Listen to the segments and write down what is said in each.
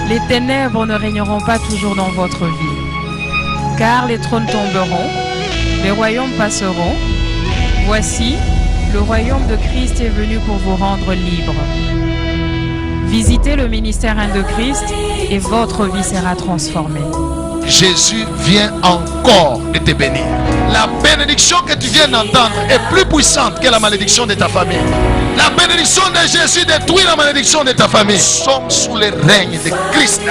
Les ténèbres ne régneront pas toujours dans votre vie, car les trônes tomberont, les royaumes passeront. Voici, le royaume de Christ est venu pour vous rendre libre. Visitez le ministère de Christ et votre vie sera transformée. Jésus vient encore de te bénir. La bénédiction que tu viens d'entendre est plus puissante que la malédiction de ta famille. La bénédiction de Jésus détruit la malédiction de ta famille. Nous sommes sous le règne de Christ.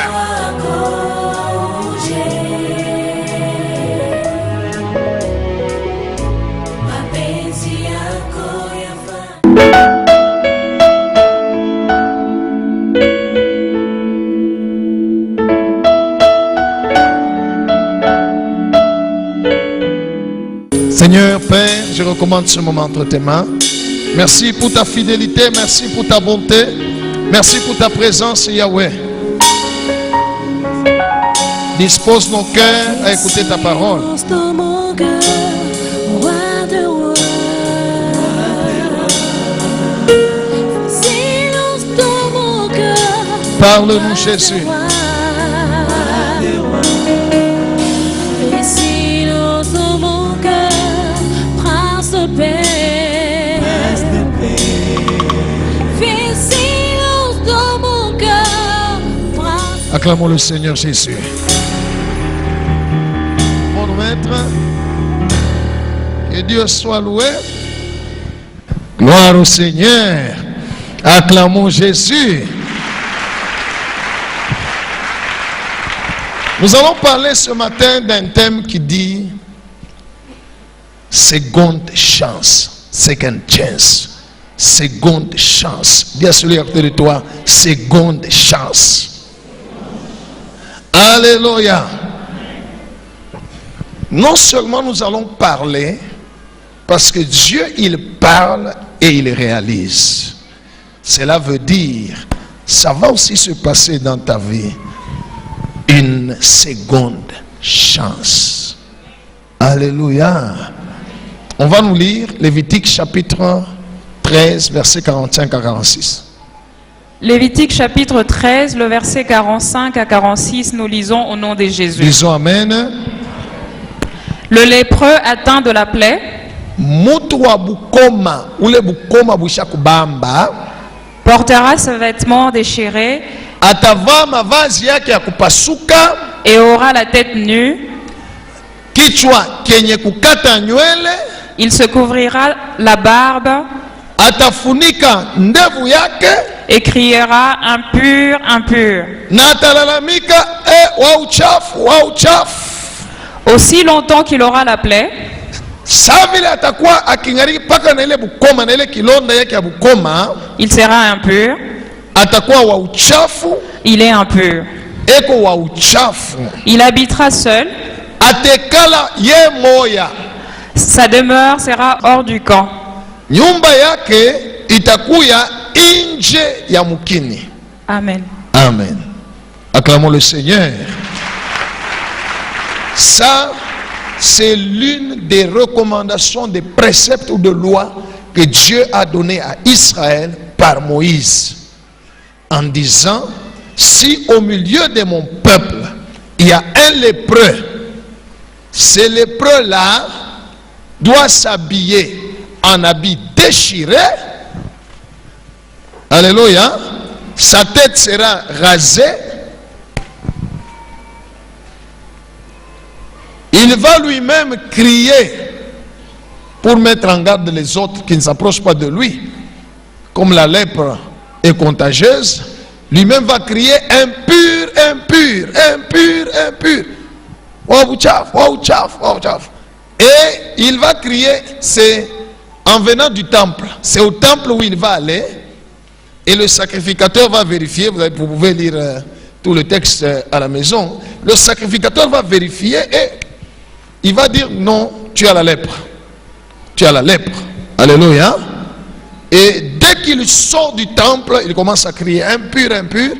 Seigneur Père, je recommande ce moment entre tes mains. Merci pour ta fidélité, merci pour ta bonté, merci pour ta présence, Yahweh. Dispose nos cœurs à écouter ta parole. Parle-nous, Jésus. Acclamons le Seigneur Jésus. Mon maître, que Dieu soit loué. Gloire au Seigneur. Acclamons Jésus. Nous allons parler ce matin d'un thème qui dit seconde chance, second chance, seconde chance. Dis à celui à côté de toi, seconde chance. Alléluia. Non seulement nous allons parler, parce que Dieu il parle et il réalise. Cela veut dire, ça va aussi se passer dans ta vie. Une seconde chance. Alléluia. On va nous lire Lévitique chapitre 13, versets 45 à 46. Lévitique chapitre 13, le verset 45 à 46, nous lisons au nom de Jésus. Disons Amen. Le lépreux atteint de la plaie portera ses vêtements déchirés et aura la tête nue. Il se couvrira la barbe et criera impur, impur. Aussi longtemps qu'il aura la plaie, il sera impur. Il est impur. Il habitera seul. Sa demeure sera hors du camp. Amen. Amen. Acclamons le Seigneur. Ça, c'est l'une des recommandations, des préceptes ou de lois que Dieu a donné à Israël par Moïse. En disant, si au milieu de mon peuple, il y a un lépreux, ce lépreux-là doit s'habiller en habit déchiré. Alléluia. Sa tête sera rasée. Il va lui-même crier pour mettre en garde les autres qui ne s'approchent pas de lui. Comme la lèpre est contagieuse, lui-même va crier impur, impur, impur, impur. Et il va crier, c'est en venant du temple. C'est au temple où il va aller. Et le sacrificateur va vérifier. Vous pouvez lire tout le texte à la maison. Le sacrificateur va vérifier et il va dire non, tu as la lèpre. Tu as la lèpre. Alléluia. Et dès qu'il sort du temple, il commence à crier impur, impur.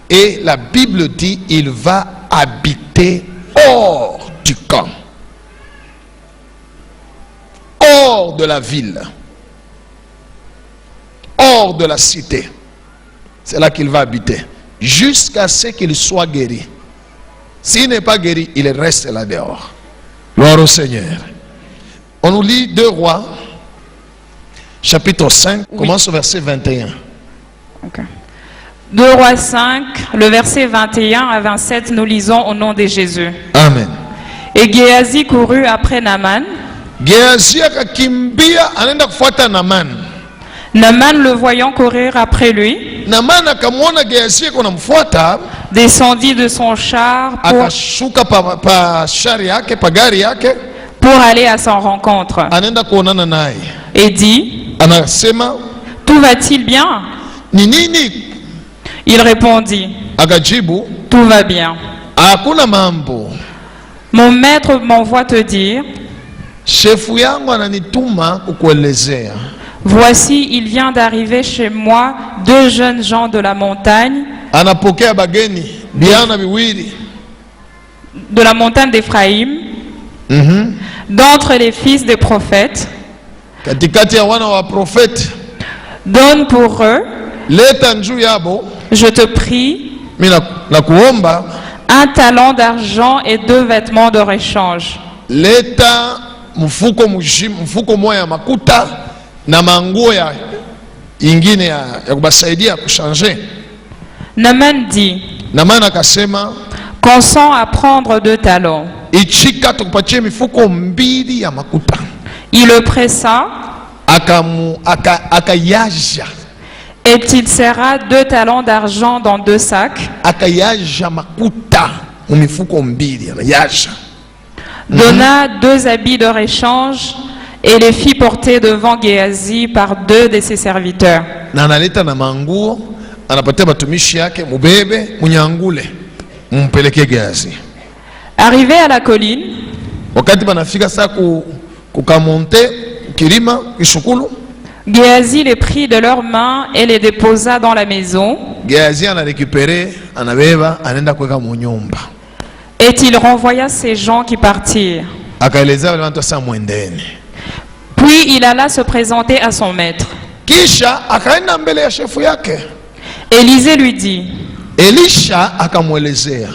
Et la Bible dit, il va habiter hors du camp. Hors de la ville. Hors de la cité. C'est là qu'il va habiter. jusqu'à ce qu'il soit guéri. S'il n'est pas guéri, il reste là dehors. Gloire au Seigneur. On nous lit 2 Rois, chapitre 5, Oui. commence au verset 21. Ok. 2 Rois 5, le verset 21 à 27, nous lisons au nom de Jésus. Amen. Et Géasi courut après Naaman. Géasi akakimbia anaenda kufuata Naaman. Naaman, le voyant courir après lui, Naaman akamwona Géasi kunamfuata, descendit de son char akashuka pa shari yake, pa gari yake, pour aller à son rencontre anaenda kuonana naye. et dit, Anasema, tout va-t-il bien? ni nini? Il répondit, Akajibu, tout va bien. hakuna mambo. Mon maître m'envoie te dire, Shefu yangu ananituma kukuelezea. voici, il vient d'arriver chez moi 2 jeunes gens de la montagne, Anapokea bageni biana biwili. de la montagne d'Éphraïm, d'entre les fils des prophètes. Katikati ya wana wa profeti. Donne pour eux, Leta njuu yabo. je te prie, Mimi nakuomba, 1 talent d'argent et 2 vêtements de réchange. leta mfuko moya ya makuta na manguo ya ingine ya kubasaidia kushanje. Naaman dit, Naaman akasema, consent à prendre 2 talents. ichika tukupatie mifuko mbili ya makuta. Il le pressa, Akayaja. et il serra 2 talents d'argent dans 2 sacs, Akayaja makuta mu mifuko mbili, anayaja. donna 2 habits de réchange et les fit porter devant Géasi par 2 de ses serviteurs. Na analeta na manguo, anapatia batumishi yake, mubebe munyangule mumpeleke Géasi. Arrivé à la colline, Wakati banafika saa kukamonte kilima kishukulu, Géasi les prit de leurs mains et les déposa dans la maison, Géasi anarekupere, anabeba, anaenda kuweka munyumba. et il renvoya ces gens qui partirent. Akaeleza wale watu sasa mwendeni. Puis il alla se présenter à son maître. Kisha akaenda mbele ya shefu yake. Élisée lui dit, Elisha akamwelezea,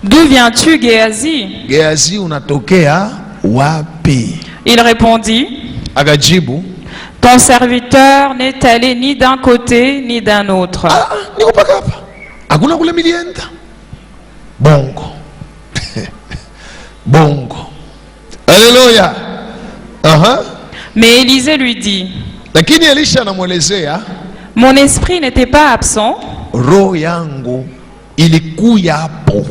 d'où viens-tu, Géasi? Géasi, unatokea wapi? Il répondit, Akajibu, ton serviteur n'est allé ni d'un côté ni d'un autre. niko paka hapa, hakuna kule milienda. Bongo. Bongo. Haleluya. Mais Élisée lui dit, Lakini Elisha anamwelezea, mon esprit n'était pas absent roho yangu ilikuya hapo.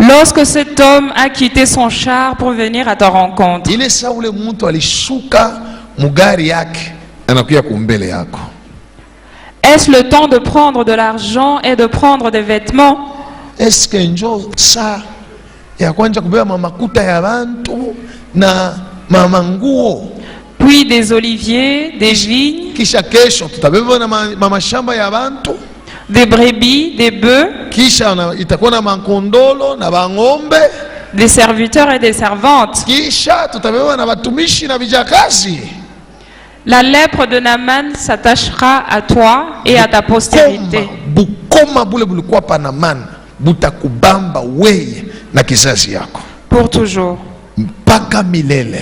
lorsque cet homme a quitté son char pour venir à ta rencontre. Ile saa ule mtu alishuka mugari yake anakuya kumbele yako. Est-ce le temps de prendre de l'argent et de prendre des vêtements? Est-ce que njo saa ya kwanza kubeba mamakuta ya bantu na mamanguo? Puis des oliviers, des vignes, Kisha kesho tutabeba na mamashamba ya bantu. des brebis, des bœufs, Kisha itakuwa na makondolo na bangombe. des serviteurs et des servantes. Kisha tutabeba na batumishi na vijakazi. La lèpre de Naaman s'attachera à toi et à ta postérité. Bukoma bule bulikuwa pa Naaman butakubamba weye na kizazi yako Pour toujours. mpaka milele.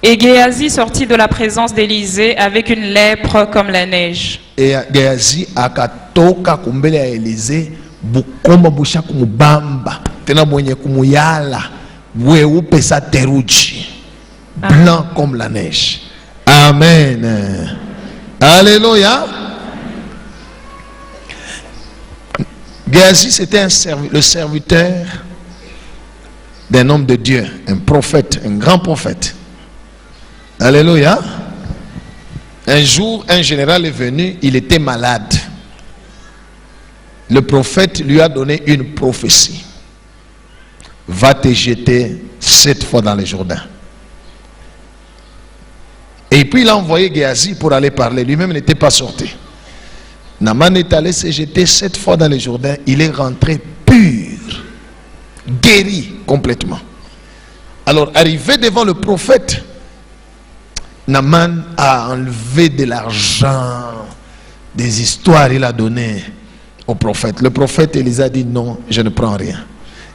Et Géasi sortit de la présence d'Élisée avec une lèpre comme la neige. E Gehazi akatoka kumbele ya Elize, bukoma busha kumubamba tena mwenye kumuyala weupe sa teruji, blanc comme la neige. Amen. Alléluia. Gehazi, c'était le serviteur d'un homme de Dieu, un prophète, un grand prophète. Alléluia. Un jour, un général est venu, il était malade. Le prophète lui a donné une prophétie. Va te jeter 7 fois dans le Jourdain. Et puis il a envoyé Géhazi pour aller parler. Lui-même n'était pas sorti. Naaman est allé se jeter 7 fois dans le Jourdain. Il est rentré pur, guéri complètement. Alors, arrivé devant le prophète, Naaman a enlevé de l'argent, des histoires il a donné au prophète. Le prophète Élisa dit non, je ne prends rien.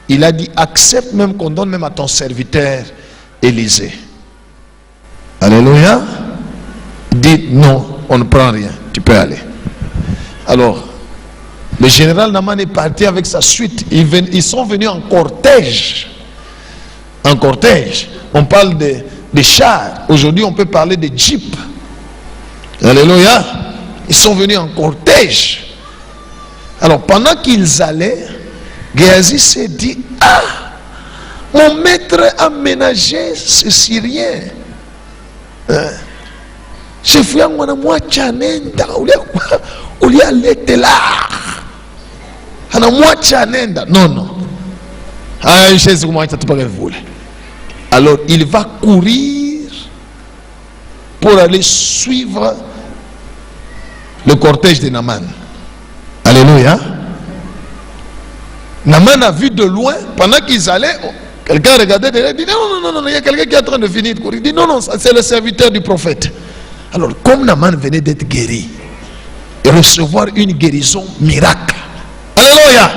Il a dit accepte même qu'on donne même à ton serviteur Élisée. Alléluia. Dit non, on ne prend rien, tu peux aller. Alors, le général Naaman est parti avec sa suite. Ils sont venus en cortège. En cortège. On parle de chars. Aujourd'hui, on peut parler de jeeps. Alléluia. Ils sont venus en cortège. Alors, pendant qu'ils allaient, Géasi s'est dit, ah, mon maître a ménagé ce Syrien. Je fais un moi chanenda, ou y a l'été là. Non. Alors il va courir pour aller suivre le cortège de Naaman. Alléluia. Naaman a vu de loin, pendant qu'ils allaient, quelqu'un regardait derrière, il dit non, il y a quelqu'un qui est en train de finir de courir. Il dit non, c'est le serviteur du prophète. Alors comme Naaman venait d'être guéri et recevoir une guérison miracle, alléluia,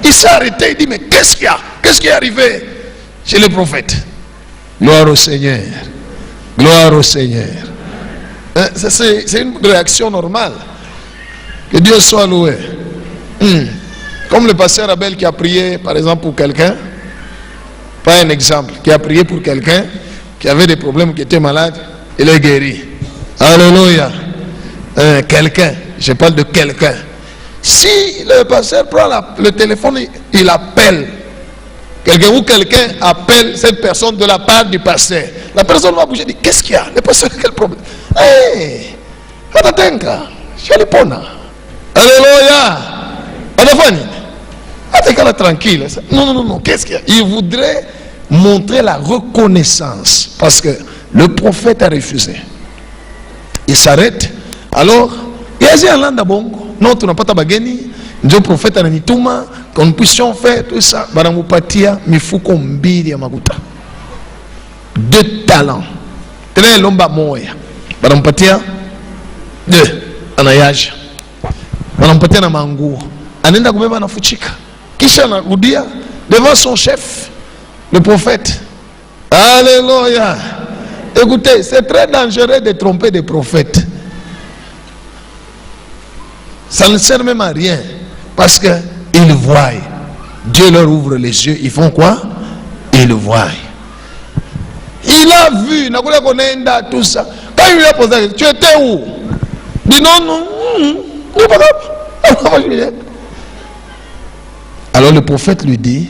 il s'est arrêté, il dit mais qu'est-ce qu'il y a? Qu'est-ce qui est arrivé chez le prophète? Gloire au Seigneur. Gloire au Seigneur. C'est une réaction normale. Que Dieu soit loué. Comme le pasteur Abel qui a prié par exemple pour quelqu'un, pas un exemple, qui a prié pour quelqu'un qui avait des problèmes, qui était malade, il est guéri. Alléluia. Quelqu'un, je parle de quelqu'un. Si le pasteur prend le téléphone, il appelle quelqu'un ou quelqu'un appelle cette personne de la part du pasteur, la personne va bouger et dit qu'est-ce qu'il y a? Le pasteur, quel problème? Hey, alléluia. Tranquille. Non, qu'est-ce qu'il y a? Il voudrait montrer la reconnaissance parce que le prophète a refusé. Il s'arrête. Alors, il y a un land bongo. Non, tu n'as pas ta bageni. Le prophète a dit qu'on puissions faire tout ça. Baramupatia, mifuko mbiri ya maguta. 2 talents. Très lomba moya. Baramupatia 2 anayaj. Baramupatia na manguo. Anenda kubeba na fuchika. Kisha anarudia devant son chef, le prophète. Alléluia. Écoutez, c'est très dangereux de tromper des prophètes. Ça ne sert même à rien. Parce qu'ils voient. Dieu leur ouvre les yeux. Ils font quoi? Ils voient. Il a vu. Tout ça. Quand il lui a posé, tu étais où? Il dit non. Alors le prophète lui dit,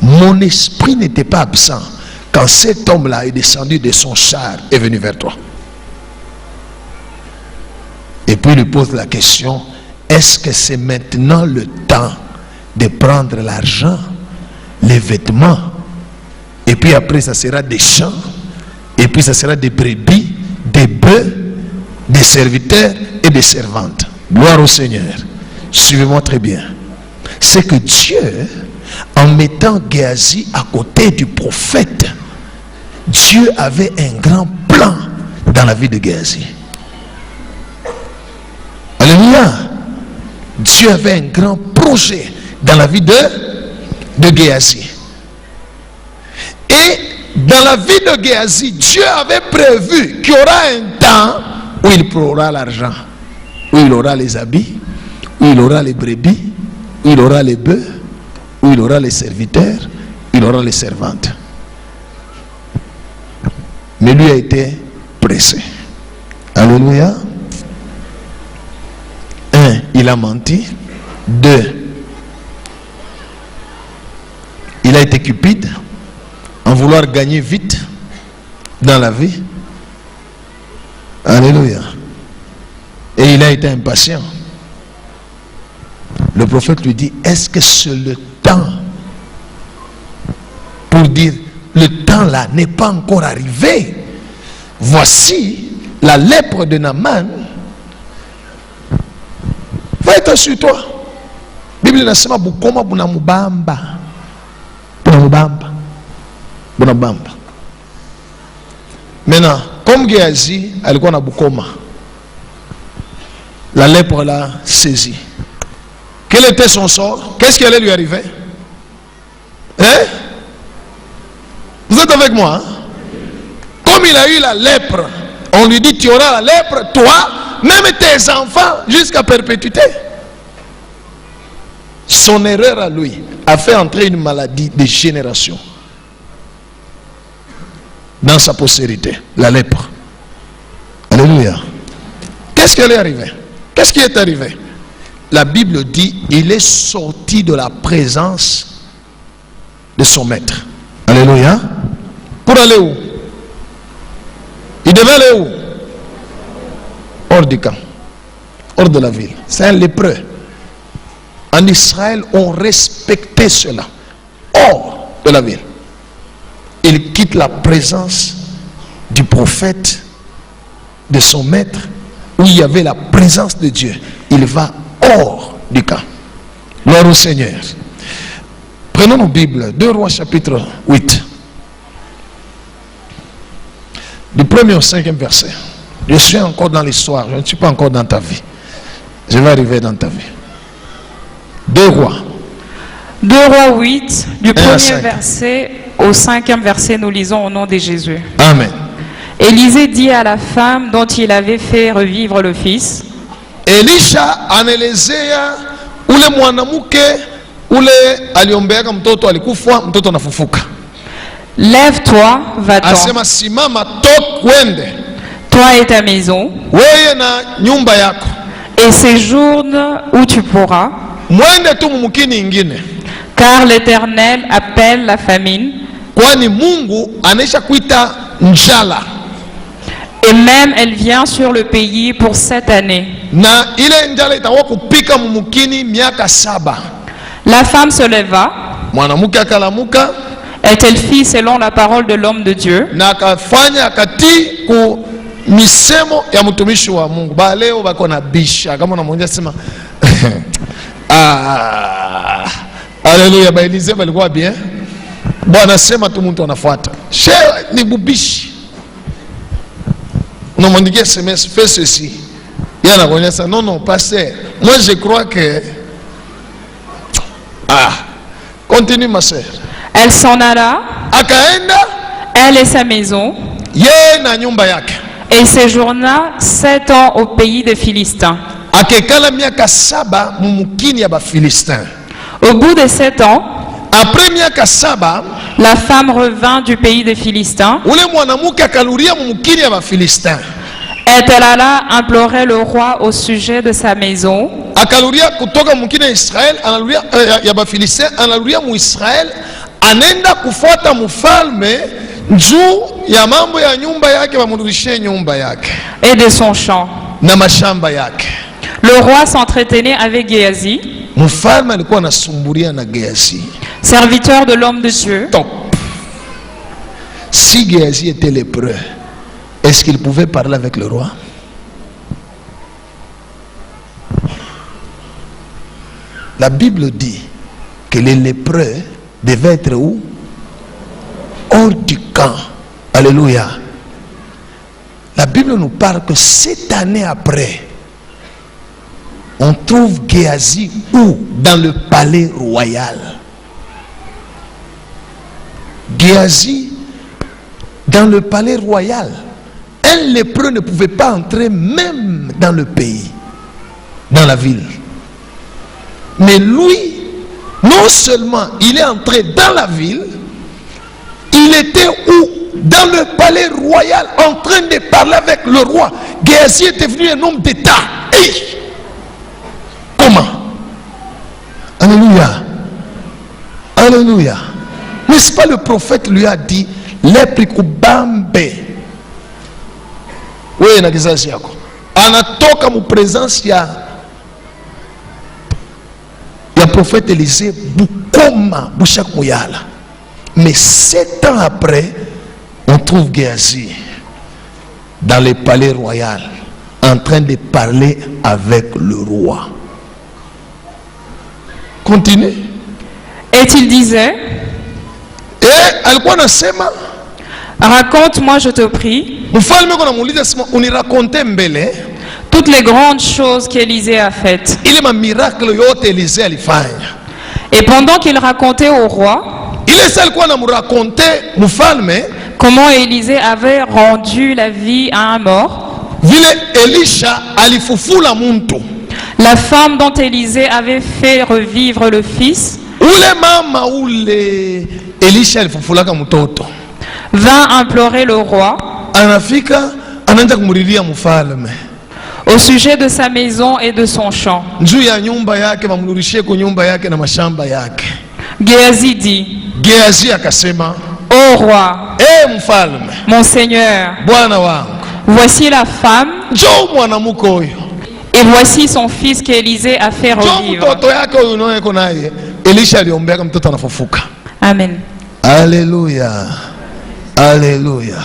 mon esprit n'était pas absent quand cet homme-là est descendu de son char et est venu vers toi. Et puis il lui pose la question, est-ce que c'est maintenant le temps de prendre l'argent, les vêtements, et puis après ça sera des champs, et puis ça sera des brebis, des bœufs, des serviteurs et des servantes. Gloire au Seigneur. Suivez-moi très bien. C'est que Dieu, en mettant Géasi à côté du prophète, Dieu avait un grand plan dans la vie de Géasi. Alléluia. Dieu avait un grand projet dans la vie de Géasi. Et dans la vie de Géasi, Dieu avait prévu qu'il y aura un temps où il aura l'argent, où il aura les habits, où il aura les brebis, où il aura les bœufs, où il aura les serviteurs, où il aura les servantes. Mais lui a été pressé. Alléluia. 1, il a menti. 2, il a été cupide en vouloir gagner vite dans la vie. Alléluia. Et il a été impatient. Le prophète lui dit, est-ce que c'est le temps pour dire, le temps là n'est pas encore arrivé. Voici la lèpre de Naaman va être sur toi. Bible inasema bukoma bunamubamba. Bunamubamba. Maintenant, comme Géasi alikuwa na bukoma, la lèpre l'a saisi. Quel était son sort? Qu'est-ce qui allait lui arriver? Hein? Vous êtes avec moi? Hein? Comme il a eu la lèpre, on lui dit tu auras la lèpre, toi, même tes enfants, jusqu'à perpétuité. Son erreur à lui a fait entrer une maladie de génération dans sa postérité, la lèpre. Alléluia. Qu'est-ce qui allait arriver? Qu'est-ce qui est arrivé? La Bible dit, il est sorti de la présence de son maître. Alléluia. Pour aller où? Il devait aller où? Hors du camp, hors de la ville. C'est un lépreux. En Israël, on respectait cela. Hors de la ville. Il quitte la présence du prophète, de son maître, où il y avait la présence de Dieu. Il va hors du camp. Gloire au Seigneur. Prenons nos Bibles, 2 Rois chapitre 8. Du 1er au 5e verset. Je suis encore dans l'histoire, je ne suis pas encore dans ta vie. Je vais arriver dans ta vie. 2 Rois. 2 Rois 8, du 1er verset au 5e verset, nous lisons au nom de Jésus. Amen. Élisée dit à la femme dont il avait fait revivre le fils. Elisha anaelezea ule mwanamke ule aliombea mtoto alikufa, mtoto anafufuka. Lève-toi, va-t'en. Asema simama tok wende. Toi et ta maison. Weye na nyumba yako. Et séjourne où tu pourras. Mwende tu mumukini ingine. Car l'Éternel appelle la famine. Kwani Mungu anaisha kuita njala. Et même elle vient sur le pays pour 7 années. Na ile njala itakuwa kupika mumukini miaka 7. La femme se leva. Mwanamke akalamuka. Et elle fit selon la parole de l'homme de Dieu. Na akafanya akati ku misemo ya mtumishi wa Mungu. Ba leo bako na bisha kama unamwambia sema Alléluia, ba Elisée balikuwa bien. Bwana sema tu mtu anafuata. Shehe ni bubishi. Unamwandikia SMS, fais ceci. Yeye anakuonyesha non pasteur. Moi je crois que continue ma sœur. Elle s'en alla. Akaenda. Elle et sa maison. Yeye na nyumba yake. Et séjourna 7 ans au pays des Philistins. Akekala miaka 7 mumukini ya ba Philistins. Au bout de 7 ans, après miaka 7, la femme revint du pays des Philistins. Ule mwanamke akaluria mumukini ya ba Philistins. Et elle alla implorer le roi au sujet de sa maison. Akaluria kutoka mumukini ya Israel, analuria ya ba Philistins, analuria mu Israel, anenda kufuata mfalme juu ya mambo ya nyumba yake, bamurudishie nyumba yake et de son champ. Na mashamba yake. Le roi s'entretenait avec Géasi, mfalme alikuwa anasumburia na Géasi, serviteur de l'homme de Dieu. Top. Si Géasi était lépreux, est-ce qu'il pouvait parler avec le roi? La Bible dit que les lépreux devaient être où? Hors du camp. Alléluia. La Bible nous parle que 7 années après, on trouve Géasi où? Dans le palais royal. Géasi dans le palais royal. Un lépreux ne pouvait pas entrer même dans le pays, dans la ville. Mais lui, non seulement il est entré dans la ville, il était où? Dans le palais royal, en train de parler avec le roi. Géasi est devenu un homme d'État. Hey! Comment? Alléluia. Alléluia. N'est-ce pas le prophète lui a dit, Leprikubambe. Oui, na kizazi yako. Anatoka mu présence ya prophète Élisée bukoma bushak muyala. Mais 7 ans après, on trouve Géasi dans le palais royal en train de parler avec le roi. Continue. Et il disait, raconte-moi, je te prie, toutes les grandes choses qu'Élisée a faites. Ile miracle yote Élisée alifanya. Et pendant qu'il racontait au roi Ile sasa alikuwa anamraconter mfalme comment Élisée avait rendu la vie à un mort, vile Elisha alifufula muntu. la femme dont Élisée avait fait revivre le fils Ule mama ule Elisha alifufulaka mtoto. vint implorer le roi Anafika anaanza kumlilia mfalme. au sujet de sa maison et de son champ. Njuu ya nyumba yake mamrudishie kwa nyumba yake na mashamba yake. Géasi dit: Gehazi akasema, Ô roi, mfalme, mon seigneur, bwana wangu, voici la femme njoo mwanamke huyo. et voici son fils qu'Élisée a fait Njoo revivre. mtoto yake huyo unaoeko naye. Elisha aliombea mtoto anafufuka. Amen. Alléluia. Alléluia.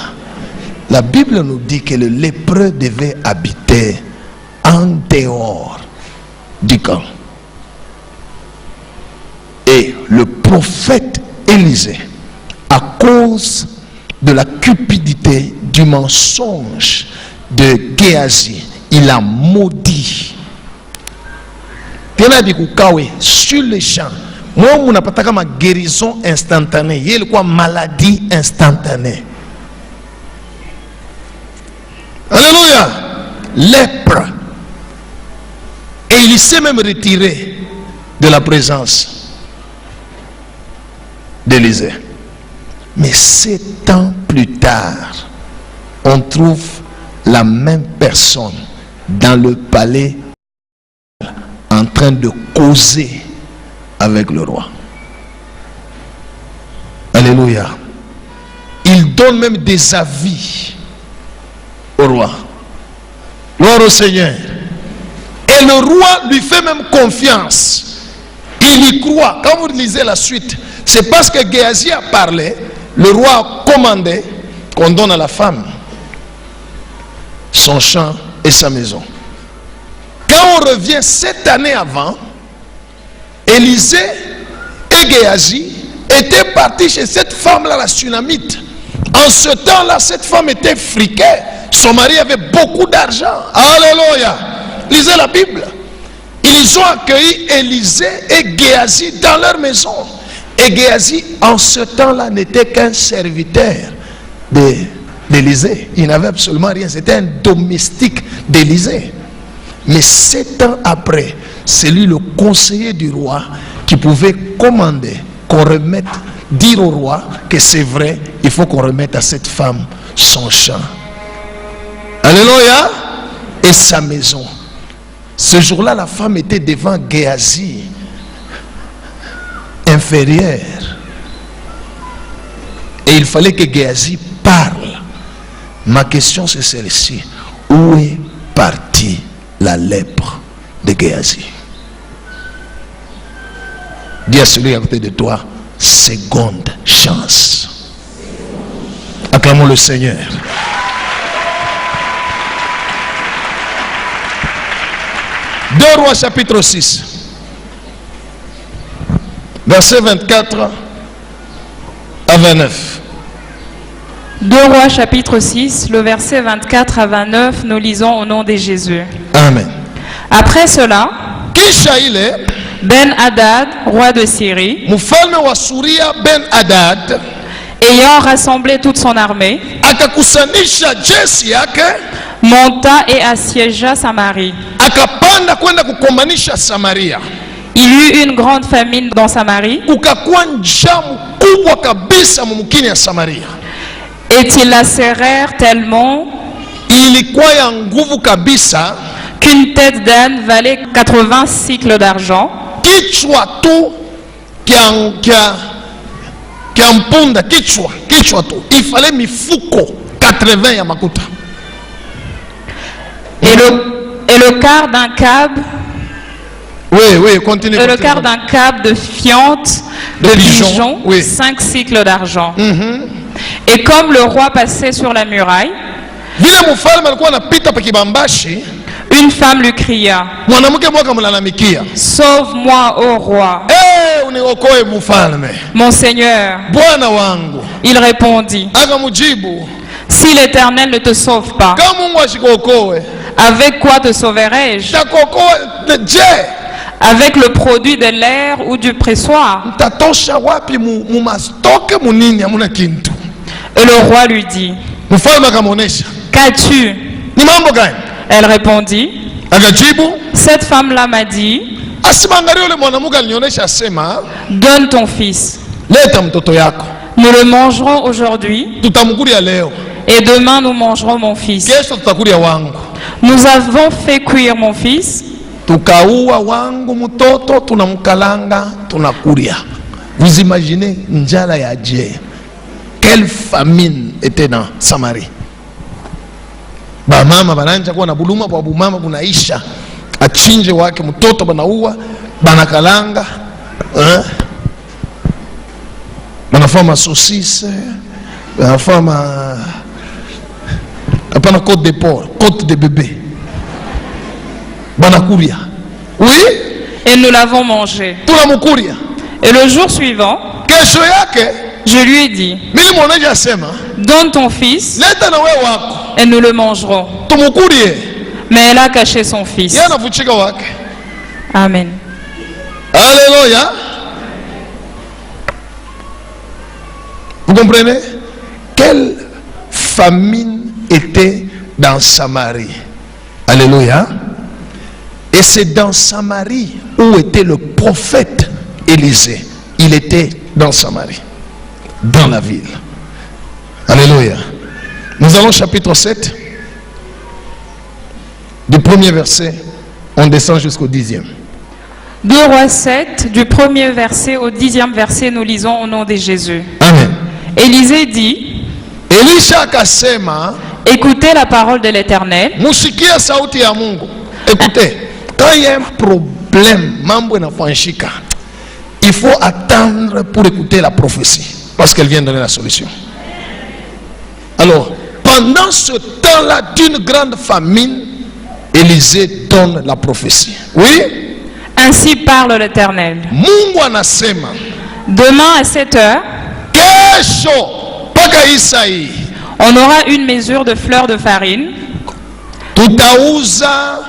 La Bible nous dit que le lépreux devait habiter en dehors du camp. Et le prophète Élisée, à cause de la cupidité, du mensonge de Géhazi, il a maudit. Sur les champs, moi, on n'a pas ma guérison instantanée. Il y a quoi maladie instantanée. Alléluia. Lèpre. Et il s'est même retiré de la présence d'Élisée. Mais 7 ans plus tard, on trouve la même personne dans le palais en train de causer avec le roi. Alléluia. Il donne même des avis au roi. Gloire au Seigneur. Et le roi lui fait même confiance. Il y croit. Quand vous lisez la suite, c'est parce que Géhazi a parlé, le roi a commandé qu'on donne à la femme son champ et sa maison. Quand on revient 7 années avant, Élisée et Géhazi étaient partis chez cette femme-là, la Sunamite. En ce temps-là, cette femme était friquée. Son mari avait beaucoup d'argent. Alléluia. Lisez la Bible. Ils ont accueilli Élisée et Géhazi dans leur maison. Et Géhazi, en ce temps-là, n'était qu'un serviteur d'Élisée. Il n'avait absolument rien. C'était un domestique d'Élisée. Mais 7 ans après, c'est lui le conseiller du roi qui pouvait commander qu'on remette, dire au roi que c'est vrai, il faut qu'on remette à cette femme son champ. Alléluia. Et sa maison. Ce jour-là, la femme était devant Géhazi, inférieure. Et il fallait que Géhazi parle. Ma question c'est celle-ci. Où est partie la lèpre de Géhazi? Dis à celui à côté de toi, seconde chance. Acclamons le Seigneur. Deux Rois chapitre 6, verset 24 à 29. 2 Rois chapitre 6, le verset 24 à 29, nous lisons au nom de Jésus. Amen. Après cela, Kisha ile Ben-Hadad, roi de Syrie, mfalme wa Suria Ben-Hadad ayant rassemblé toute son armée, akakusanisha jeshi yake, monta et assiégea Samarie. akapanda kwenda kukomanisha Samaria. Il y eut une grande famine dans Samarie, Kukakuwa njaa mkubwa kabisa mumkini ya Samaria. et ils lacérèrent tellement Ilikuwa ya nguvu kabisa, qu'une tête d'âne valait 80 cycles d'argent, kichwa tu kia mpunda, kichwa tu ifale mifuko 80 ya makuta. et le quart d'un cab, Oui, continue. et le quart d'un cab de fientes de pigeons, oui. 5 cycles d'argent. Et comme le roi passait sur la muraille, Vile mfalme alikuwa anapita pa kibambashi, une femme lui cria: mwanamke mmoja mlalamikia, Sauve-moi, ô roi, uniokoe mfalme, mon Seigneur. bwana wangu. Il répondit: Akamujibu, Si l'Éternel ne te sauve pas, kama Mungu ashikuokoe, Avec quoi te sauverai-je? Takoko je. Avec le produit de l'air ou du pressoir? Tatosha wapi mu mastoke munini hamuna kintu. Et le roi lui dit, Mfalme akamuonesha. qu'as-tu? Ni mambo gani? Elle répondit, Akajibu, cette femme-là m'a dit, asimangalia yule mwanamke alinionyesha asema, donne ton fils. leta mtoto yako. Nous le mangerons aujourd'hui Tutamkulia leo. et demain nous mangerons mon fils. Kesho tutakulia wangu. Nous avons fait cuire mon fils Tukaua wangu mtoto tunamkalanga tunakulia. Vous imaginez njala ya je. Quelle famine était dans Samarie. Ba mama bananja kuwa na buluma kwa bumama kunaisha. Achinje wake mtoto banaua, banakalanga, banafanya saucisse, banafanya apana côte de porc, côte de bébé. Banakuria. Oui? et nous l'avons mangé. Tunamukuria. Et le jour suivant, Kesho yake je lui ai dit, mimi mwoneja sema, donne ton fils leta na wewe wako. et nous le mangerons. Tumukurie. Mais elle a caché son fils. Yeye anafuchika wake. Amen. Alléluia. Vous comprenez? Quelle famine était dans Samarie. Alléluia. Et c'est dans Samarie où était le prophète Élisée. Il était dans Samarie, dans la ville. Alléluia. Nous allons au chapitre 7. Du premier verset, on descend jusqu'au 10e. 2 Rois 7, du premier verset au 10e verset, nous lisons au nom de Jésus. Amen. Élisée dit, Elisha akasema, écoutez la parole de l'Éternel. musikia sauti ya Mungu. Écoutez, quand il y a un problème, mambo inafanyika, il faut attendre pour écouter la prophétie, parce qu'elle vient donner la solution. Alors, pendant ce temps-là d'une grande famine, Élisée donne la prophétie. Oui? Ainsi parle l'Éternel. Mungu anasema, Demain à 7 heures, kesho paka Isai on aura une mesure de fleurs de farine, tutauza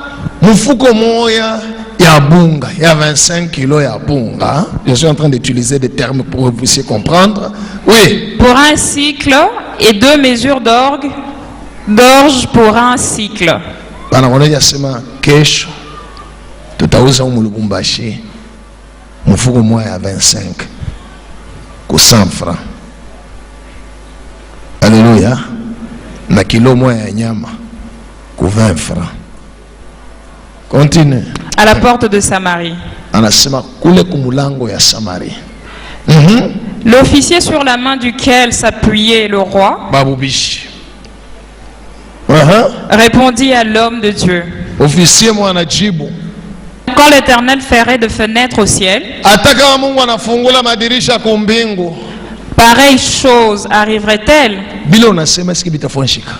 mufuko moya ya bunga, ya 25 kilos ya bunga. Je suis en train d'utiliser des termes pour que vous puissiez comprendre. Oui. pour un cycle et 2 mesures d'orge pour un cycle. Banakoneja sema kesho tutauza mu Lubumbashi mufuko moya ya 25 ku 100 francs. Alléluia. Na kilo moya ya nyama ku 20 francs. Continue. À la porte de Samarie. Anasema kule kumulango ya Samarie. L'officier sur la main duquel s'appuyait le roi Babubishi. répondit à l'homme de Dieu. Officier mwana jibu. Quand l'Éternel ferait de fenêtres au ciel, Ataka Mungu anafungula madirisha kumbingu. pareille chose arriverait-elle? Bila unasema siki bitafanyika.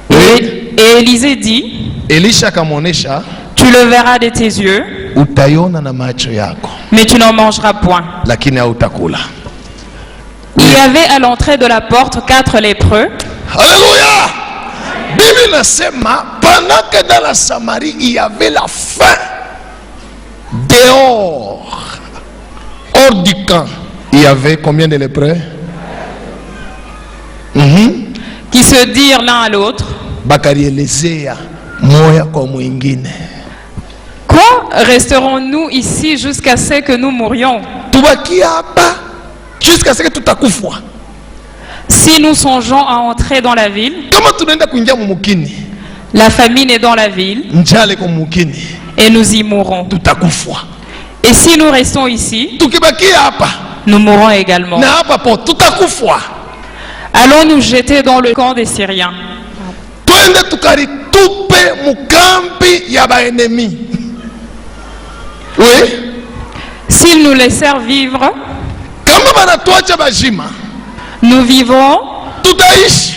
Et Élisée dit, Elisha akamuonesha, tu le verras de tes yeux, utaiona na macho yako, mais tu n'en mangeras point. lakini hautakula. Il y avait à l'entrée de la porte 4 lépreux. Alléluia. Bible nasema pendant que dans la Samarie il y avait la faim, dehors, hors du camp, il y avait combien de lépreux? Qui se dirent l'un à l'autre, Bakarielezea moya kwa mwingine. quoi, resterons-nous ici jusqu'à ce que nous mourions? Tubaki hapa jusqu'à ce que tutakufa. Si nous songeons à entrer dans la ville, Kama tunaenda kuingia mumukini, la famine est dans la ville njale kwa mumukini, et nous y mourrons. tutakufa. Et si nous restons ici, Tukibaki hapa nous mourrons également. na hapa po tutakufa. Allons nous jeter dans le camp des Syriens. Twende tukaritupe mukambi ya baenemi. Oui. S'ils nous laissèrent vivre, Kama banatuacha bajima, nous vivrons. tutaishi.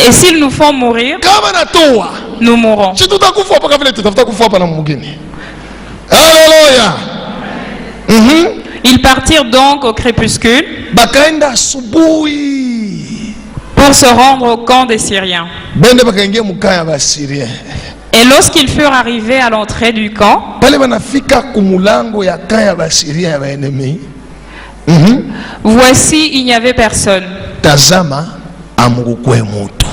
Et s'ils nous font mourir, Kama natoa, nous mourrons. si tutakufa hapa vile tutafuta kufa hapa na mwingine. Haleluya. Ils partirent donc au crépuscule, Bakaenda asubuhi. pour se rendre au camp des Syriens. Bende bakaingia muka ya Basirien. Et lorsqu'ils furent arrivés à l'entrée du camp, Pale banafika kumulango ya camp ya Basirien ya baenemi. voici, il n'y avait personne. Tazama amukukwe mutu.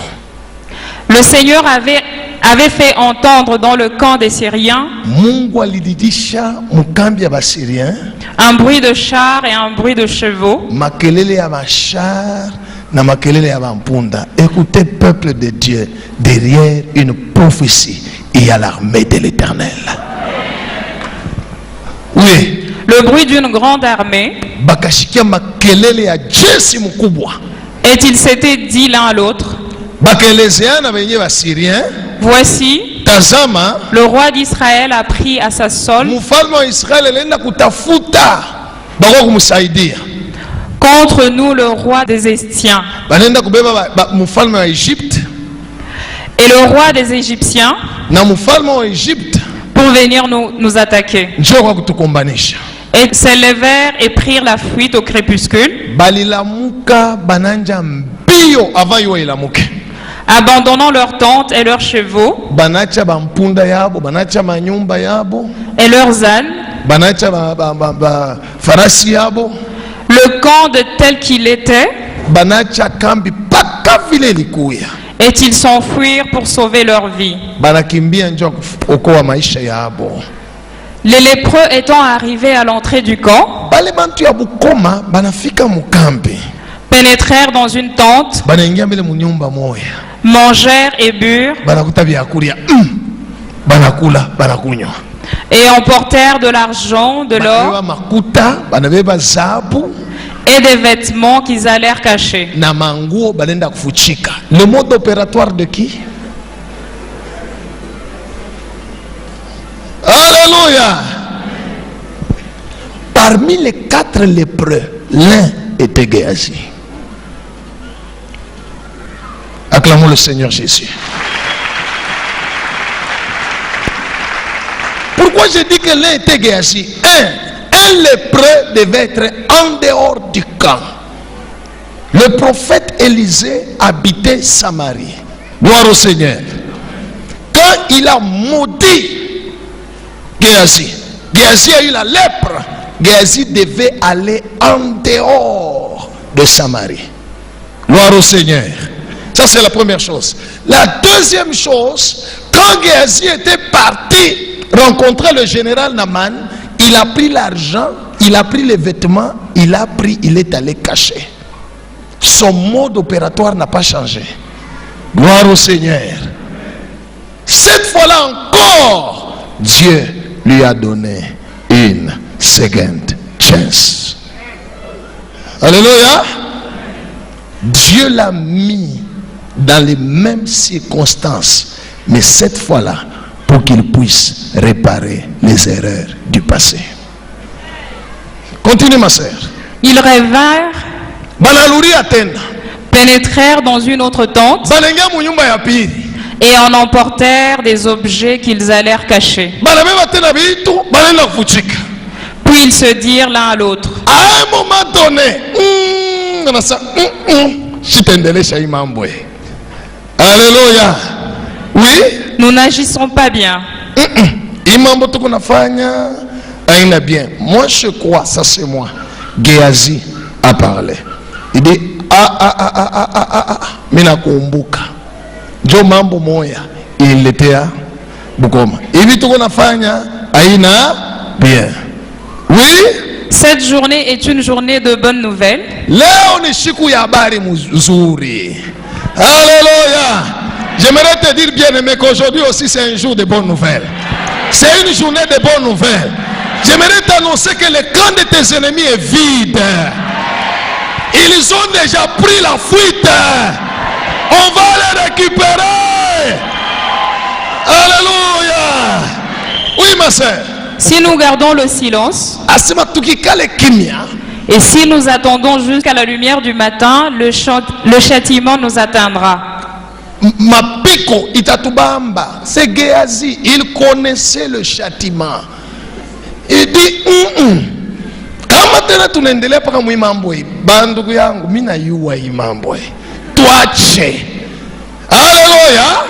Le Seigneur avait fait entendre dans le camp des Syriens Mungu alididisha mukambi ya Basirien un bruit de chars et un bruit de chevaux. makelele ya bachar na makelele ya bampunda. Écoutez, peuple de Dieu, derrière une prophétie, il y a l'armée de l'Éternel. Oui. Le bruit d'une grande armée. Bakashikia makelele ya jeshi mkubwa. Et ils s'étaient dit l'un à l'autre, bakelezeana benye basirien. Voici, tazama, le roi d'Israël a pris à sa solde mfalme wa Israeli alienda kutafuta bako kumsaidia contre nous le roi des Égyptiens. Banenda kubeba mfalme wa Egypte. Et le roi des Égyptiens na mfalme wa Egypte pour venir nous attaquer. Njoo kwa kutukombanisha. Et s'élevèrent et prirent la fuite au crépuscule. Balilamuka bananja mbio avant yo ilamuke. Abandonnant leurs tentes et leurs chevaux. Banacha bampunda yabo, banacha manyumba yabo. Et leurs ânes. Banacha farasi yabo. Le camp de tel qu'il était. Banacha kambi paka vile likuya. Et ils s'enfuirent pour sauver leur vie. Banakimbia njoo okoa maisha yabo. Les lépreux étant arrivés à l'entrée du camp, pénétrèrent dans une tente, mangèrent et burent, et emportèrent de l'argent, de l'or, et des vêtements qu'ils allèrent cacher. Le mode opératoire de qui? Alléluia. Parmi les 4 lépreux, l'un était Géasi. Acclamons le Seigneur Jésus. Pourquoi je dis que l'un était Géasi? Un lépreux devait être en dehors du camp. Le prophète Élisée habitait Samarie. Gloire au Seigneur. Quand il a maudit Géasi a eu la lèpre. Géasi devait aller en dehors de Samarie. Gloire au Seigneur. Ça c'est la première chose. La deuxième chose, quand Géasi était parti rencontrer le général Naman, il a pris l'argent, il a pris les vêtements, il est allé cacher. Son mode opératoire n'a pas changé. Gloire au Seigneur. Cette fois-là encore, Dieu lui a donné une second chance. Alléluia. Dieu l'a mis dans les mêmes circonstances, mais cette fois-là, pour qu'il puisse réparer les erreurs du passé. Continue ma sœur. Ils rêvèrent, pénétrèrent dans une autre tente, et en emportèrent des objets qu'ils allèrent cacher. Puis ils se dirent l'un à l'autre, à un moment donné, alléluia. Oui, nous n'agissons pas bien. Bien. Moi je crois, ça c'est moi. Géasi a parlé. Il dit minakumbuka. Jo mambo moya ililetea Bukoma. Hivi tuko nafanya aina bien. Oui. Cette journée est une journée de bonnes nouvelles. Leo ni siku ya habari mzuri. Alléluia. J'aimerais te dire bien aimé qu'aujourd'hui aussi c'est un jour de bonnes nouvelles. C'est une journée de bonnes nouvelles. J'aimerais t'annoncer que le camp de tes ennemis est vide. Ils ont déjà pris la fuite. On va les récupérer. Alléluia. Oui ma soeur. Si nous gardons le silence, et si nous attendons jusqu'à la lumière du matin, le châtiment nous atteindra. Mapiko itatubamba. C'est Géasi. Il connaissait le châtiment. Il dit kama tena tunaendelea paka muimambo hii bandugu yangu mimi nayua hii mambo hii tuache. Alléluia.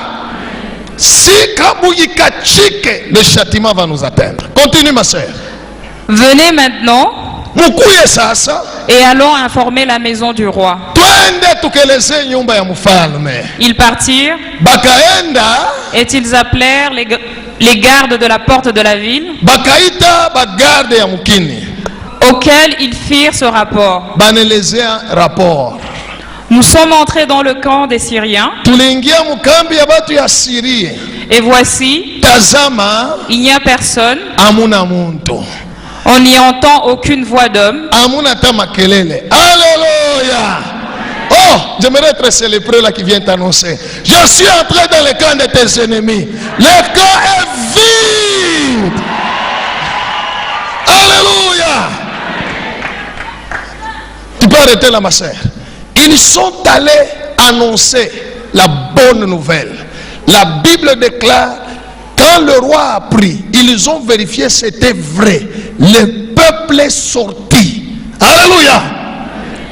Si kabuyikachike, le châtiment va nous atteindre. Continue ma sœur. Venez maintenant Mukuye sasa. et allons informer la maison du roi. Twende tukeleze nyumba ya mfalme. Ils partirent Bakaenda. et ils appelèrent les gardes de la porte de la ville, Bakaita bagarde ya mukini. auxquels ils firent ce rapport. Baneleze rapport. Nous sommes entrés dans le camp des Syriens, Tuliingia mukambi ya batu ya Syrie. et voici, Tazama, il n'y a personne, amuna muntu. on n'y entend aucune voix d'homme, Amuna ta makelele. Alléluia. Oh, j'aimerais être célébré là qui vient t'annoncer. Je suis entré dans le camp de tes ennemis. Le camp est vide. Alléluia. Tu peux arrêter là, ma sœur. Ils sont allés annoncer la bonne nouvelle. La Bible déclare, quand le roi a pris, ils ont vérifié c'était vrai. Le peuple est sorti. Alléluia.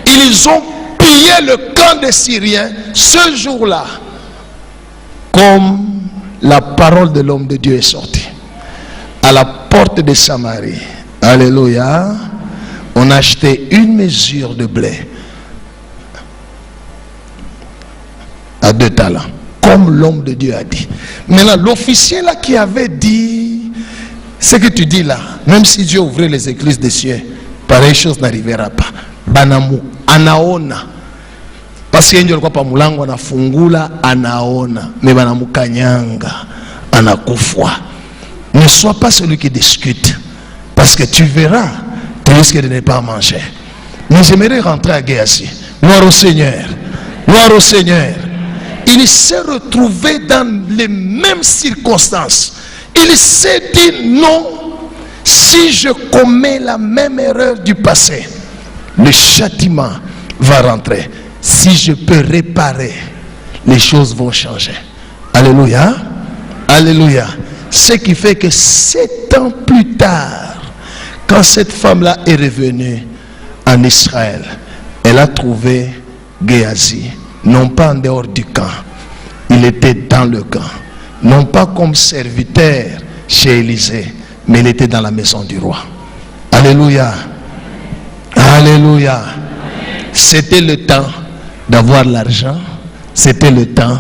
Ils ont pillé le camp des Syriens ce jour-là. Comme la parole de l'homme de Dieu est sortie. À la porte de Samarie. Alléluia. On a acheté une mesure de blé à 2 talents, comme l'homme de Dieu a dit. Maintenant, l'officier là qui avait dit ce que tu dis là, même si Dieu ouvrait les églises des cieux, pareille chose n'arrivera pas. Banamu anaona, parce que ndio kwa mulango anafungula anaona, mais banamu kanyanga anakufwa. Ne sois pas celui qui discute, parce que tu verras, tu risques de ne pas manger. Mais j'aimerais rentrer à Géasi. Gloire au Seigneur. Gloire au Seigneur. Il s'est retrouvé dans les mêmes circonstances. Il s'est dit non, si je commets la même erreur du passé, le châtiment va rentrer. Si je peux réparer, les choses vont changer. Alléluia. Alléluia. Ce qui fait que 7 ans plus tard, quand cette femme-là est revenue en Israël, elle a trouvé Géasi, non pas en dehors du camp, il était dans le camp, non pas comme serviteur chez Élisée, mais il était dans la maison du roi. Alléluia. Alléluia. C'était le temps d'avoir l'argent, c'était le temps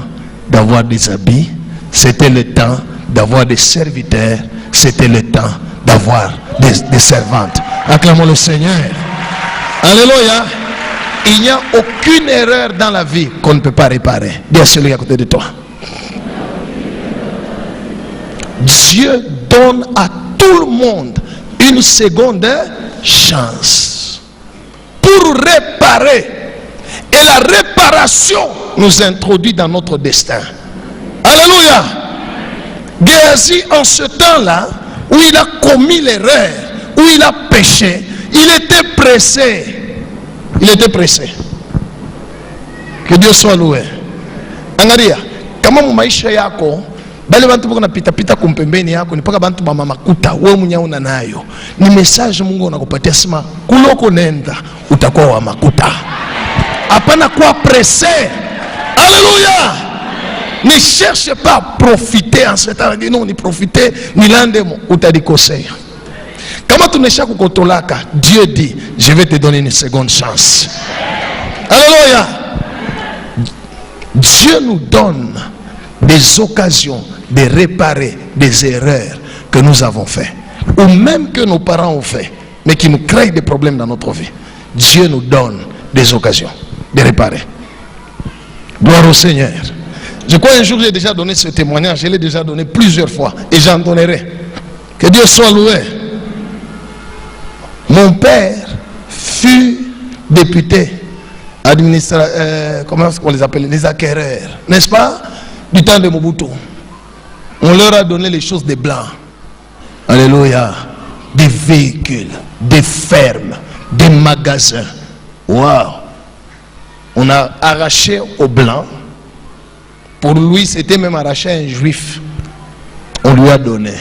d'avoir des habits, c'était le temps d'avoir des serviteurs, c'était le temps d'avoir des servantes. Acclamons le Seigneur. Alléluia. Il n'y a aucune erreur dans la vie qu'on ne peut pas réparer. Dis à celui à côté de toi. Dieu donne à tout le monde une seconde chance pour réparer. Et la réparation nous introduit dans notre destin. Alléluia. Géasi, en ce temps-là, où il a commis l'erreur, où il a péché, il était pressé. Il était pressé. Que Dieu soit loué. Angalia, kama maisha yako bale bantu bako napita pita kumpembeni yako ni paka bantu mama makuta wewe mwenyewe una nayo. Ni message Mungu anakupatia sema kuloko nenda utakuwa wa makuta. Hapana kuwa pressé. Alléluia. Ne cherche pas à profiter en ce temps. Non, ni profiter ni lande utadikosea. Kama tunesha kukotolaka, Dieu dit, je vais te donner une seconde chance. Alléluia. Dieu nous donne des occasions de réparer des erreurs que nous avons faites, ou même que nos parents ont fait, mais qui nous créent des problèmes dans notre vie. Dieu nous donne des occasions de réparer. Gloire au Seigneur. Je crois un jour j'ai déjà donné ce témoignage, je l'ai déjà donné plusieurs fois, et j'en donnerai. Que Dieu soit loué. Mon père fut député, comment on les appelle, les acquéreurs, n'est-ce pas, du temps de Mobutu. On leur a donné les choses des blancs. Alléluia. Des véhicules, des fermes, des magasins. Waouh. On a arraché aux blancs. Pour lui, c'était même arraché à un juif. On lui a donné.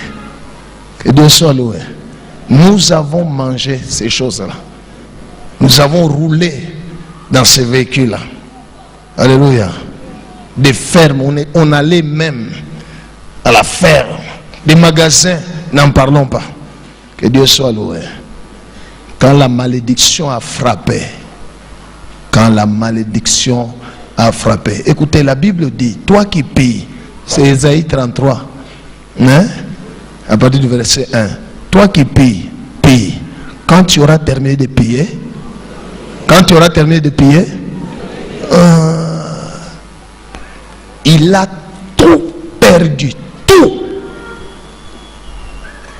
Que Dieu soit loué. Nous avons mangé ces choses-là. Nous avons roulé dans ces véhicules-là. Alléluia. Des fermes, on allait même à la ferme. Des magasins, n'en parlons pas. Que Dieu soit loué. Quand la malédiction a frappé, quand la malédiction a frappé. Écoutez, la Bible dit, toi qui payes, c'est Ésaïe 33, hein? À partir du verset 1. Toi qui payes, paye. Quand tu auras terminé de payer, il a tout perdu, tout.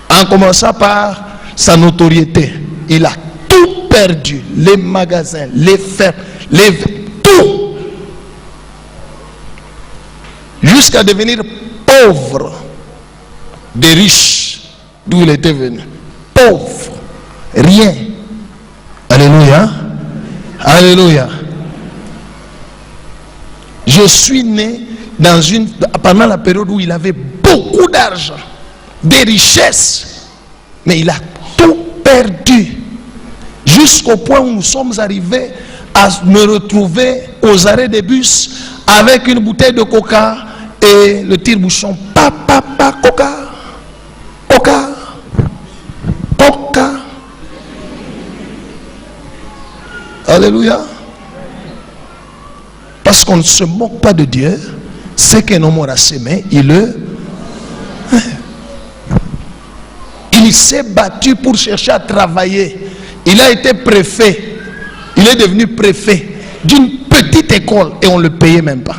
En commençant par sa notoriété, il a tout perdu. Les magasins, les fermes, tout. Jusqu'à devenir pauvre, des riches, d'où il était venu. Pauvre, rien. Alléluia. Alléluia. Je suis né pendant la période où il avait beaucoup d'argent, des richesses, mais il a tout perdu. Jusqu'au point où nous sommes arrivés à me retrouver aux arrêts de bus avec une bouteille de coca et le tire-bouchon. Coca. Alléluia. Parce qu'on ne se moque pas de Dieu. C'est qu'un homme aura semé, il s'est battu pour chercher à travailler. Il a été préfet. Il est devenu préfet d'une petite école et on ne le payait même pas.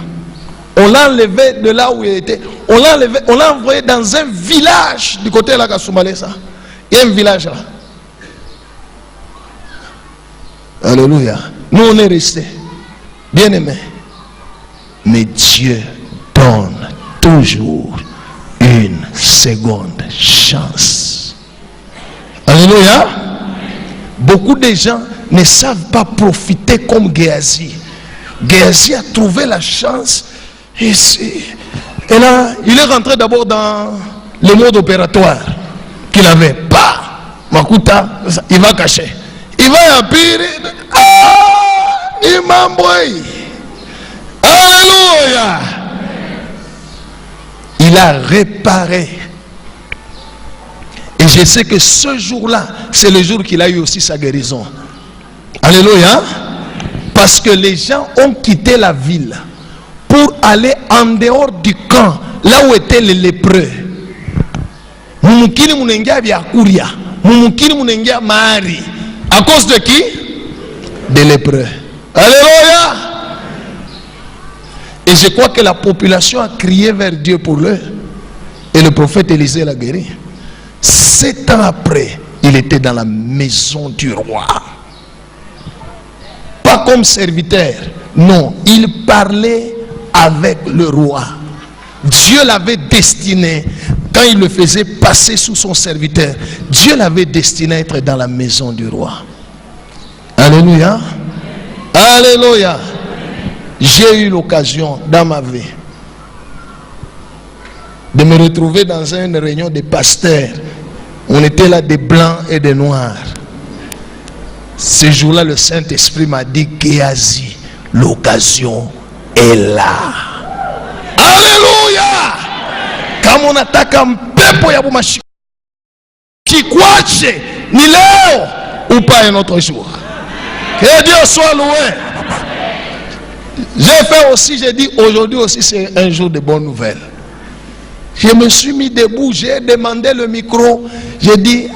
On l'a enlevé de là où il était. On l'a envoyé dans un village du côté de la Kasumbalesa. Il y a un village là. Alléluia. Nous on est restés. Bien aimés. Mais Dieu donne toujours une seconde chance. Alléluia. Beaucoup de gens ne savent pas profiter comme Géasi. Géasi a trouvé la chance et là, il est rentré d'abord dans le mode opératoire qu'il avait. Pas Makuta, il va cacher. Il va appuyer. Il m'a envoyé. Alléluia. Il a réparé. Et je sais que ce jour-là, c'est le jour qu'il a eu aussi sa guérison. Alléluia. Parce que les gens ont quitté la ville pour aller en dehors du camp, là où étaient les lépreux. À cause de qui? Des lépreux. Alléluia. Et je crois que la population a crié vers Dieu pour eux. Et le prophète Élisée l'a guéri. 7 ans après, il était dans la maison du roi. Pas comme serviteur. Non, il parlait avec le roi. Dieu l'avait destiné, quand il le faisait passer sous son serviteur, Dieu l'avait destiné à être dans la maison du roi. Alléluia. Alléluia. J'ai eu l'occasion dans ma vie de me retrouver dans une réunion de pasteurs. On était là des blancs et des noirs. Ce jour-là, le Saint-Esprit m'a dit, Géasi, l'occasion est là. Alléluia. Quand on attaque un peuple, ya bumashi kikwache ni leo ou pas un autre jour. Que Dieu soit loué. J'ai fait aussi, j'ai dit aujourd'hui aussi c'est un jour de bonnes nouvelles. Je me suis mis debout, j'ai demandé le micro, j'ai dit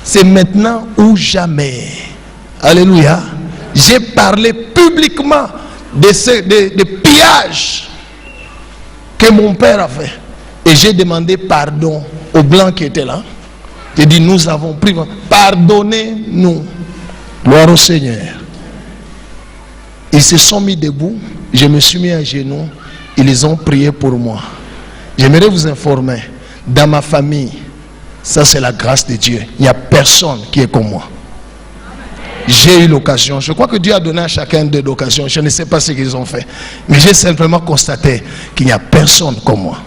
c'est maintenant ou jamais. Alléluia. J'ai parlé publiquement de pillages que mon père a fait. Et j'ai demandé pardon aux blancs qui étaient là. J'ai dit, nous avons pris, pardonnez-nous. Gloire au Seigneur. Ils se sont mis debout, je me suis mis à genoux, ils ont prié pour moi. J'aimerais vous informer, dans ma famille, ça c'est la grâce de Dieu. Il n'y a personne qui est comme moi. J'ai eu l'occasion, je crois que Dieu a donné à chacun d'eux l'occasion, je ne sais pas ce qu'ils ont fait, mais j'ai simplement constaté qu'il n'y a personne comme moi.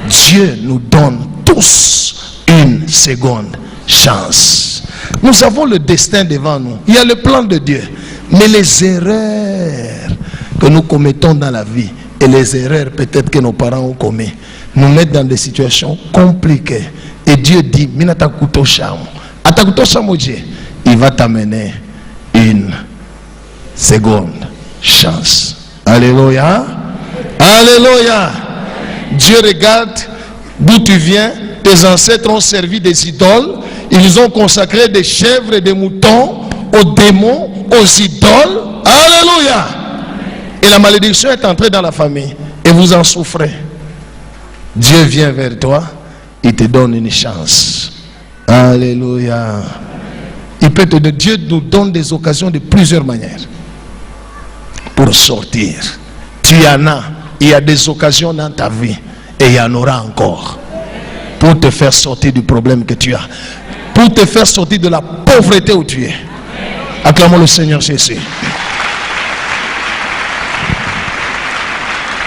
Dieu nous donne tous une seconde chance. Nous avons le destin devant nous, il y a le plan de Dieu, mais les erreurs que nous commettons dans la vie et les erreurs peut-être que nos parents ont commis nous mettent dans des situations compliquées. Et Dieu dit, il va t'amener une seconde chance. Alléluia. Alléluia. Dieu regarde d'où tu viens. Tes ancêtres ont servi des idoles. Ils ont consacré des chèvres et des moutons aux démons, aux idoles. Alléluia. Et la malédiction est entrée dans la famille. Et vous en souffrez. Dieu vient vers toi. Il te donne une chance. Alléluia. Il peut te donner. Dieu nous donne des occasions de plusieurs manières pour sortir. Tu en as. Il y a des occasions dans ta vie. Et il y en aura encore. Pour te faire sortir du problème que tu as. Pour te faire sortir de la pauvreté où tu es. Acclamons le Seigneur Jésus.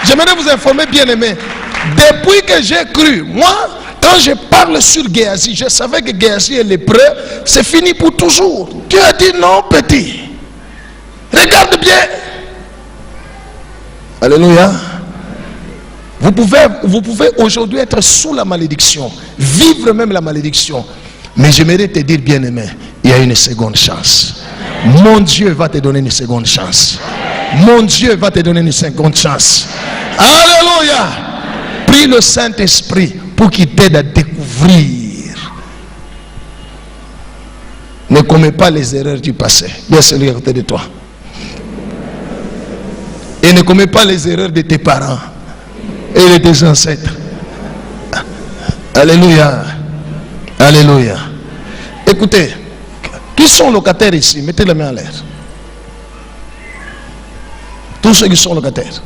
J'aimerais vous informer, bien-aimés. Depuis que j'ai cru, moi, quand je parle sur Géasi, je savais que Géasi est lépreux, c'est fini pour toujours. Dieu a dit non, petit. Regarde bien. Alléluia. Vous pouvez aujourd'hui être sous la malédiction, vivre même la malédiction. Mais j'aimerais te dire, bien-aimé, il y a une seconde chance. Mon Dieu va te donner une seconde chance. Mon Dieu va te donner une seconde chance. Alléluia. Prie le Saint-Esprit pour qu'il t'aide à découvrir. Ne commets pas les erreurs du passé. Bien celui à côté de toi. Et ne commets pas les erreurs de tes parents et de tes ancêtres. Alléluia. Alléluia. Écoutez, qui sont locataires ici? Mettez la main en l'air. Tous ceux qui sont locataires.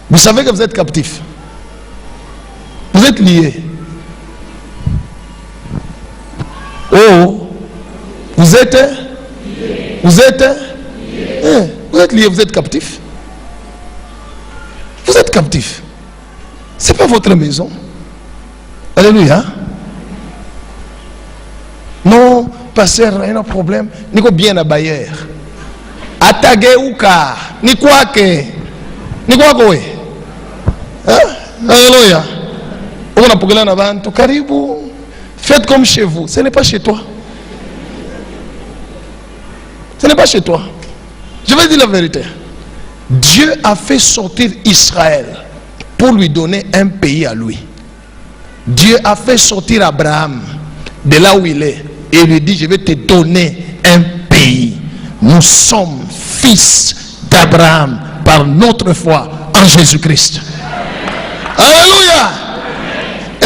Vous savez que vous êtes captifs. Vous êtes liés. Oh, vous êtes liés. Vous êtes liés, vous êtes captifs. Vous êtes captifs. Ce n'est pas votre maison. Alléluia. Non, pasteur, il y a un problème. Ni bien à Bayer. Atage uka. Ni quoi que. Ni quoi que. Alléluia. On a pour avant. Karibu. Faites comme chez vous. Ce n'est pas chez toi. Ce n'est pas chez toi. Je vais dire la vérité. Dieu a fait sortir Israël pour lui donner un pays à lui. Dieu a fait sortir Abraham de là où il est et lui dit, je vais te donner un pays. Nous sommes fils d'Abraham par notre foi en Jésus-Christ. Alléluia.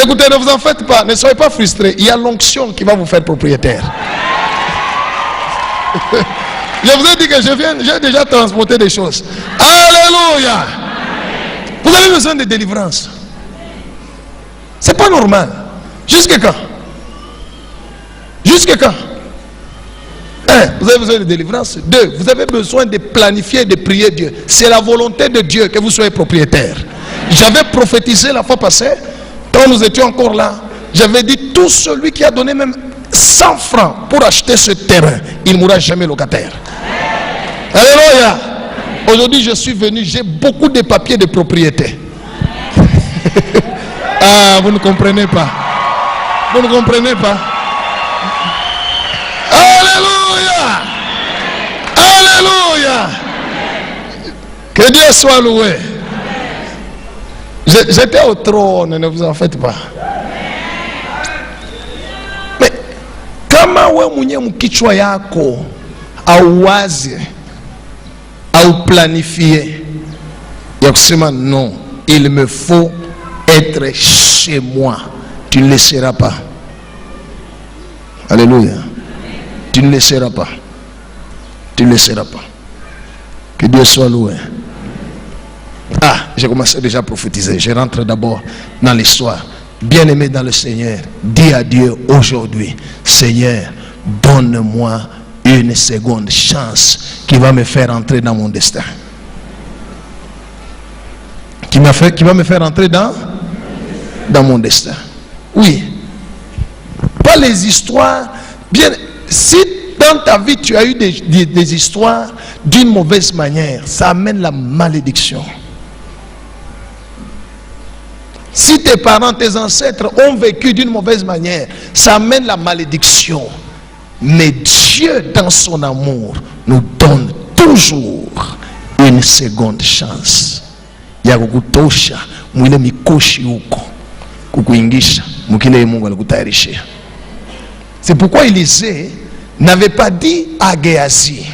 Écoutez, ne vous en faites pas, ne soyez pas frustrés. Il y a l'onction qui va vous faire propriétaire. Je vous ai dit que j'ai déjà transporté des choses. Alléluia. Vous avez besoin de délivrance. C'est pas normal. Jusqu'à quand? Jusqu'à quand? 1. Vous avez besoin de délivrance. 2. Vous avez besoin de planifier, de prier Dieu. C'est la volonté de Dieu que vous soyez propriétaire. J'avais prophétisé la fois passée, quand nous étions encore là, j'avais dit, tout celui qui a donné même 100 francs pour acheter ce terrain, il ne mourra jamais locataire. Alléluia. Aujourd'hui, je suis venu, j'ai beaucoup de papiers de propriété. Ah, vous ne comprenez pas. Vous ne comprenez pas. Alléluia. Alléluia. Que Dieu soit loué. J'étais au trône, ne vous en faites pas. Mais kama we mwenye mkichwa yako auwazi au planifier ya kusema non, il me faut être chez moi, tu ne le seras pas. Alléluia. Tu ne le seras pas. Tu ne le seras pas. Que Dieu soit loué. Ah, j'ai commencé déjà à prophétiser. Je rentre d'abord dans l'histoire. Bien-aimé dans le Seigneur, dis à Dieu aujourd'hui, Seigneur, donne-moi une seconde chance qui va me faire entrer dans mon destin. Qui va me faire entrer dans mon destin. Oui. Pas les histoires. Bien, si dans ta vie tu as eu des histoires d'une mauvaise manière, ça amène la malédiction. Si tes parents, tes ancêtres ont vécu d'une mauvaise manière, ça amène la malédiction. Mais Dieu, dans son amour, nous donne toujours une seconde chance. Ya kukutosha mwile mikoshi huko kukuingisha mukile Mungu alikutayarishia. C'est pourquoi Élisée n'avait pas dit à Géasi,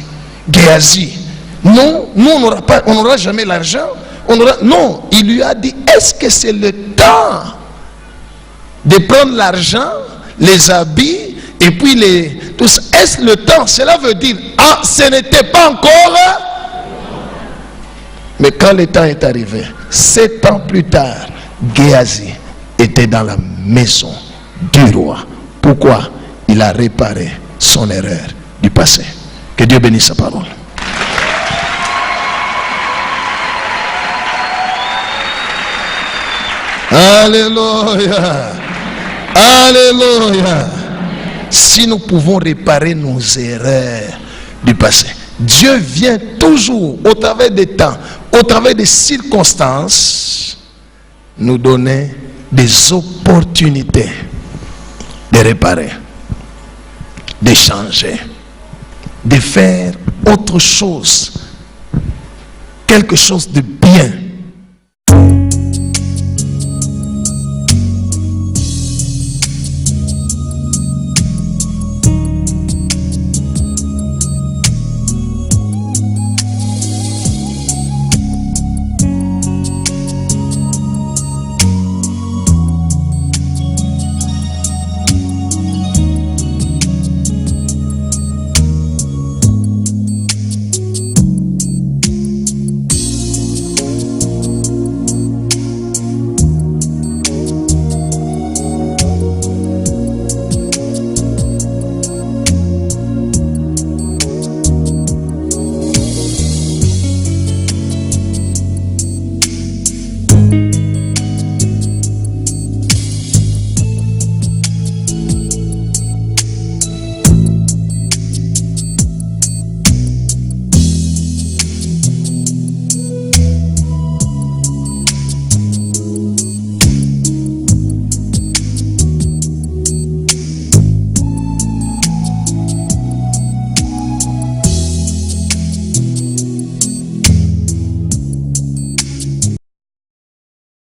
Géasi, non, nous on n'aura jamais l'argent. Non, il lui a dit, est-ce que c'est le temps de prendre l'argent, les habits et puis tout ça? Est-ce le temps? Cela veut dire, ah, ce n'était pas encore. Mais quand le temps est arrivé, 7 ans plus tard, Géasi était dans la maison du roi. Pourquoi? Il a réparé son erreur du passé. Que Dieu bénisse sa parole. Alléluia. Alléluia. Si nous pouvons réparer nos erreurs du passé, Dieu vient toujours au travers des temps, au travers des circonstances, nous donner des opportunités de réparer, de changer, de faire autre chose, quelque chose de bien